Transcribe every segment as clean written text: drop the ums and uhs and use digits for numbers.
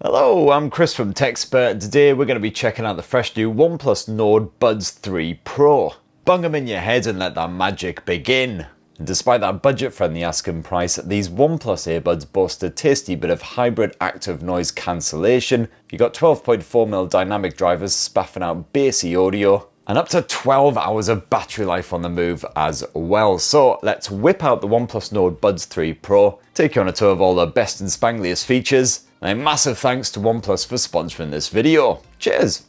Hello, I'm Chris from TechSpert. Today we're going to be checking out the fresh new OnePlus Nord Buds 3 Pro. Bung them in your head and let that magic begin. And despite that budget-friendly asking price, these OnePlus earbuds boast a tasty bit of hybrid active noise cancellation. You got 12.4mm dynamic drivers spaffing out bassy audio, and up to 12 hours of battery life on the move as well. So let's whip out the OnePlus Nord Buds 3 Pro, take you on a tour of all the best and spangliest features, and a massive thanks to OnePlus for sponsoring this video. Cheers!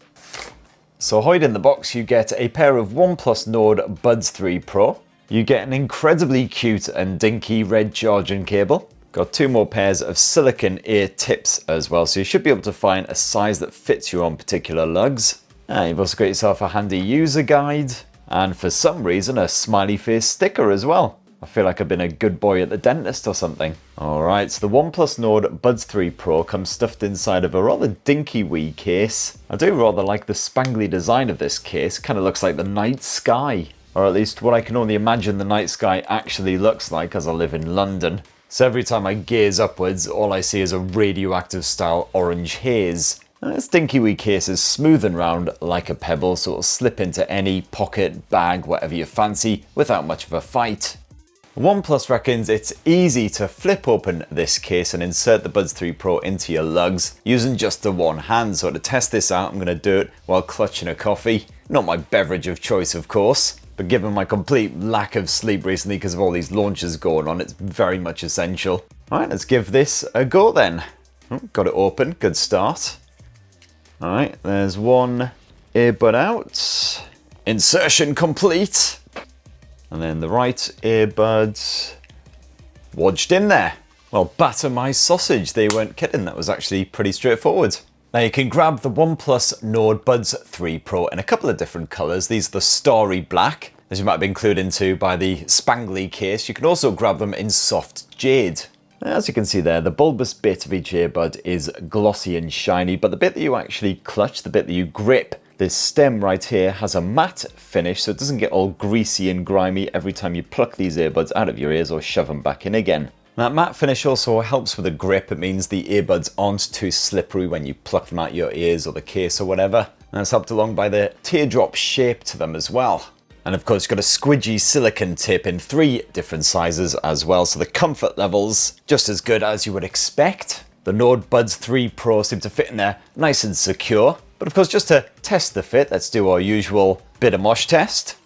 So hide in the box, you get a pair of OnePlus Nord Buds 3 Pro. You get an incredibly cute and dinky red charging cable. Got two more pairs of silicone ear tips as well, so you should be able to find a size that fits your own particular lugs. You've also got yourself a handy user guide, and for some reason a smiley face sticker as well. I feel like I've been a good boy at the dentist or something. Alright, so the OnePlus Nord Buds 3 Pro comes stuffed inside of a rather dinky wee case. I do rather like the spangly design of this case, kind of looks like the night sky. Or at least what I can only imagine the night sky actually looks like, as I live in London. So every time I gaze upwards, all I see is a radioactive style orange haze. And this dinky wee case is smooth and round like a pebble, so it'll slip into any pocket, bag, whatever you fancy, without much of a fight. OnePlus reckons it's easy to flip open this case and insert the Buds 3 Pro into your lugs using just the one hand. So to test this out, I'm going to do it while clutching a coffee. Not my beverage of choice, of course, but given my complete lack of sleep recently because of all these launches going on, it's very much essential. Alright, let's give this a go then. Oh, got it open, good start. Alright, there's one earbud out. Insertion complete. And then the right earbud wedged in there. Well, batter my sausage, they weren't kidding, that was actually pretty straightforward. Now you can grab the OnePlus Nord Buds 3 Pro in a couple of different colours. These are the starry black, as you might have been clued into by the spangly case. You can also grab them in soft jade. As you can see there, the bulbous bit of each earbud is glossy and shiny, but the bit that you actually clutch, the bit that you grip, this stem right here has a matte finish, so it doesn't get all greasy and grimy every time you pluck these earbuds out of your ears or shove them back in again. That matte finish also helps with the grip. It means the earbuds aren't too slippery when you pluck them out your ears or the case or whatever. And that's helped along by the teardrop shape to them as well. And of course, you've got a squidgy silicone tip in 3 different sizes as well, so the comfort level's just as good as you would expect. The Nord Buds 3 Pro seem to fit in there nice and secure. But of course, just to test the fit, let's do our usual bit of mosh test.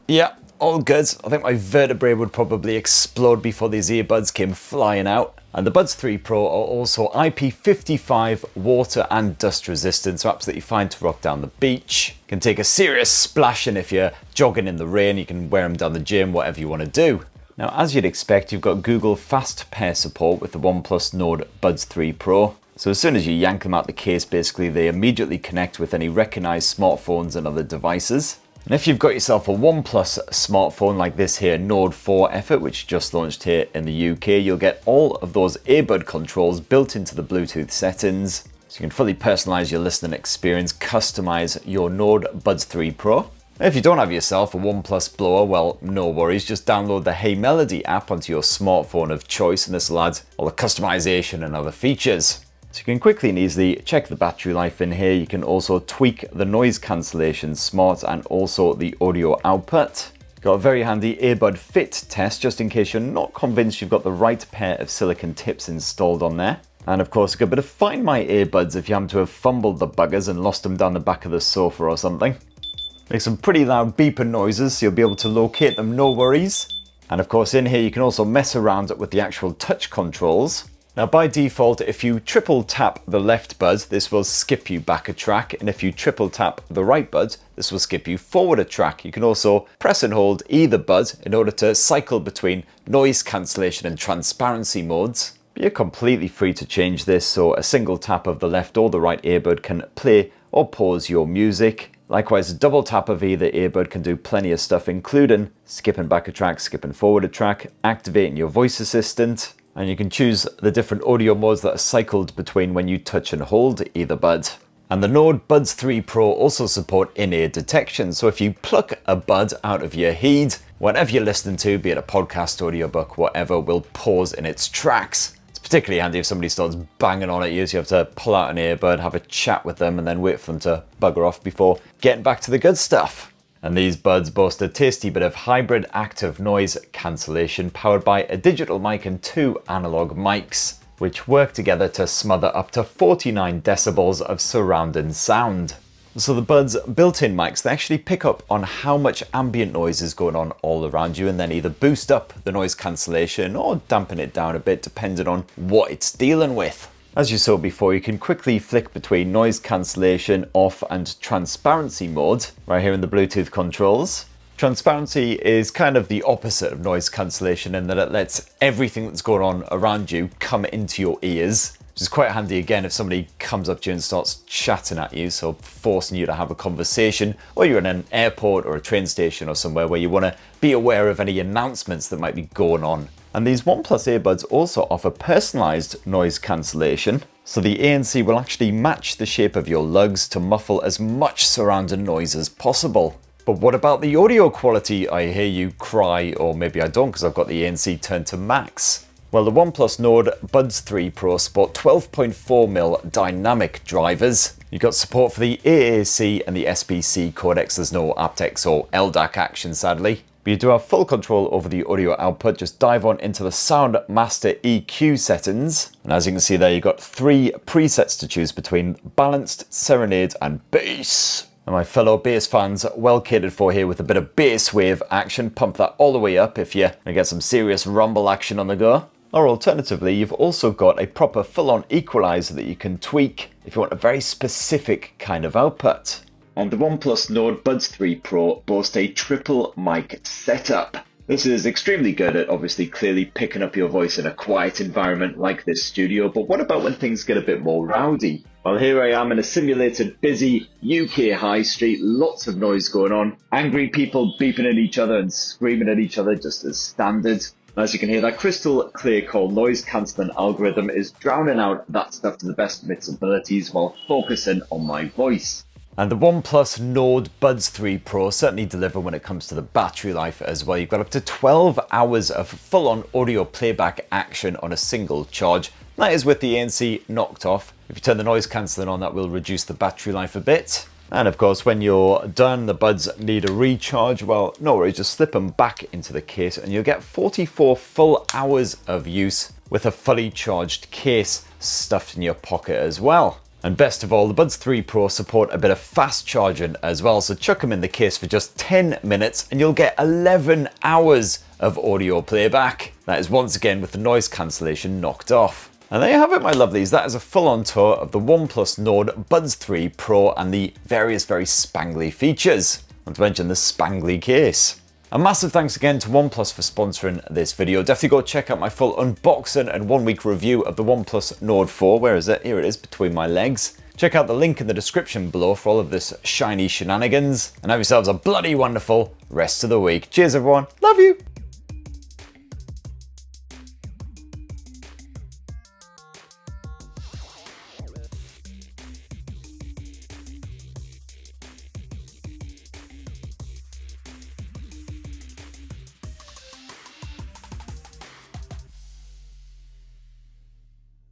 Yeah, all good. I think my vertebrae would probably explode before these earbuds came flying out. And the Buds 3 Pro are also IP55 water and dust resistant, so absolutely fine to rock down the beach. Can take a serious splashing if you're jogging in the rain. You can wear them down the gym, whatever you want to do. Now, as you'd expect, you've got Google Fast Pair support with the OnePlus Nord Buds 3 Pro. So as soon as you yank them out the case, basically they immediately connect with any recognized smartphones and other devices. And if you've got yourself a OnePlus smartphone like this here, Nord 4 Effort, which just launched here in the UK, you'll get all of those earbud controls built into the Bluetooth settings. So you can fully personalize your listening experience, customize your Nord Buds 3 Pro. If you don't have yourself a OnePlus blower, well, no worries, just download the Hey Melody app onto your smartphone of choice, and this will add all the customization and other features. So you can quickly and easily check the battery life in here. You can also tweak the noise cancellation smart and also the audio output. Got a very handy earbud fit test just in case you're not convinced you've got the right pair of silicone tips installed on there. And of course, a good bit of Find My Earbuds if you happen to have fumbled the buggers and lost them down the back of the sofa or something. Make some pretty loud beeping noises, so you'll be able to locate them, no worries. And of course, in here you can also mess around with the actual touch controls. Now by default, if you triple tap the left bud, this will skip you back a track, and if you triple tap the right bud, this will skip you forward a track. You can also press and hold either bud in order to cycle between noise cancellation and transparency modes. But you're completely free to change this, so a single tap of the left or the right earbud can play or pause your music. Likewise, a double tap of either earbud can do plenty of stuff, including skipping back a track, skipping forward a track, activating your voice assistant, and you can choose the different audio modes that are cycled between when you touch and hold either bud. And the Nord Buds 3 Pro also support in-ear detection, so if you pluck a bud out of your head, whatever you're listening to, be it a podcast, audiobook, whatever, will pause in its tracks. It's particularly handy if somebody starts banging on at you, so you have to pull out an earbud, have a chat with them, and then wait for them to bugger off before getting back to the good stuff. And these buds boast a tasty bit of hybrid active noise cancellation powered by a digital mic and 2 analog mics, which work together to smother up to 49 decibels of surrounding sound. So the Buds' built-in mics, they actually pick up on how much ambient noise is going on all around you and then either boost up the noise cancellation or dampen it down a bit depending on what it's dealing with. As you saw before, you can quickly flick between noise cancellation, off and transparency mode right here in the Bluetooth controls. Transparency is kind of the opposite of noise cancellation in that it lets everything that's going on around you come into your ears, which is quite handy again if somebody comes up to you and starts chatting at you, so forcing you to have a conversation, or you're in an airport or a train station or somewhere where you want to be aware of any announcements that might be going on. And these OnePlus earbuds also offer personalized noise cancellation, so the ANC will actually match the shape of your lugs to muffle as much surrounding noise as possible. But what about the audio quality, I hear you cry, or maybe I don't because I've got the ANC turned to max. Well, the OnePlus Nord Buds 3 Pro sport 12.4mm dynamic drivers. You've got support for the AAC and the SBC codecs. There's no aptX or LDAC action, sadly. But you do have full control over the audio output. Just dive on into the Sound Master EQ settings. And as you can see there, you've got 3 presets to choose between: balanced, serenade, and bass. And my fellow bass fans, well catered for here with a bit of bass wave action. Pump that all the way up if you're gonna get some serious rumble action on the go. Or alternatively, you've also got a proper full-on equalizer that you can tweak if you want a very specific kind of output. And the OnePlus Nord Buds 3 Pro boasts a triple mic setup. This is extremely good at obviously clearly picking up your voice in a quiet environment like this studio, but what about when things get a bit more rowdy? Well, here I am in a simulated busy UK high street, lots of noise going on, angry people beeping at each other and screaming at each other just as standard. As you can hear, that crystal clear call noise cancelling algorithm is drowning out that stuff to the best of its abilities while focusing on my voice. And the OnePlus Nord Buds 3 Pro certainly deliver when it comes to the battery life as well. You've got up to 12 hours of full-on audio playback action on a single charge. That is with the ANC knocked off. If you turn the noise cancelling on, that will reduce the battery life a bit. And of course, when you're done, the buds need a recharge. Well, no worries, just slip them back into the case and you'll get 44 full hours of use with a fully charged case stuffed in your pocket as well. And best of all, the Buds 3 Pro support a bit of fast charging as well, so chuck them in the case for just 10 minutes and you'll get 11 hours of audio playback. That is once again with the noise cancellation knocked off. And there you have it, my lovelies. That is a full-on tour of the OnePlus Nord Buds 3 Pro and the various very spangly features. Not to mention the spangly case. A massive thanks again to OnePlus for sponsoring this video. Definitely go check out my full unboxing and 1-week review of the OnePlus Nord 4. Where is it? Here it is, between my legs. Check out the link in the description below for all of this shiny shenanigans. And have yourselves a bloody wonderful rest of the week. Cheers, everyone. Love you.